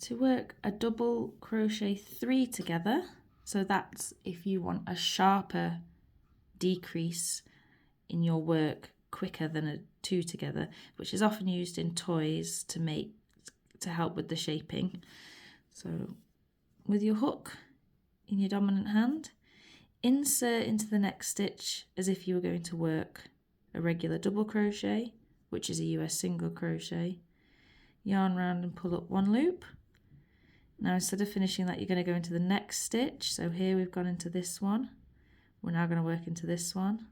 to work a double crochet 3 together, so that's if you want a sharper decrease in your work quicker than a 2 together, which is often used in toys to help with the shaping. So with your hook in your dominant hand, insert into the next stitch as if you were going to work a regular double crochet, which is a US single crochet, yarn round and pull up 1 loop. Now instead of finishing that, you're going to go into the next stitch. So here we've gone into this one, we're now going to work into this one,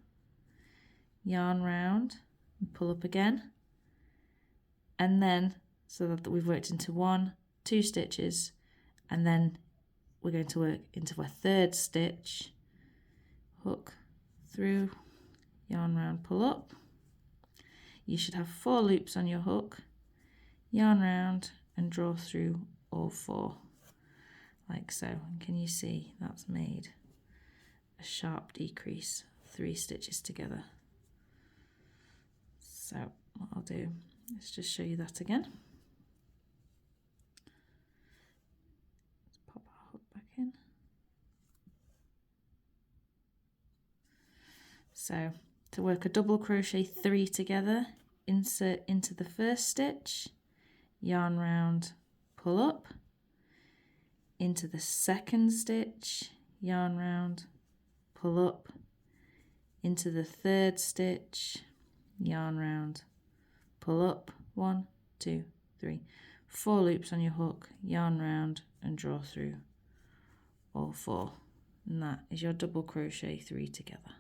yarn round and pull up again, and then so that we've worked into 1, 2 stitches, and then we're going to work into a 3rd stitch, hook through, yarn round, pull up. You should have 4 loops on your hook, yarn round and draw through all 4 like so. And can you see that's made a sharp decrease, 3 stitches together. So what I'll do is just show you that again. Let's pop our hook back in. So to work a double crochet 3 together, insert into the 1st stitch, yarn round, pull up, into the 2nd stitch, yarn round, pull up, into the 3rd stitch, yarn round, pull up, 1, 2, 3, 4 loops on your hook, yarn round and draw through all 4, and that is your double crochet 3 together.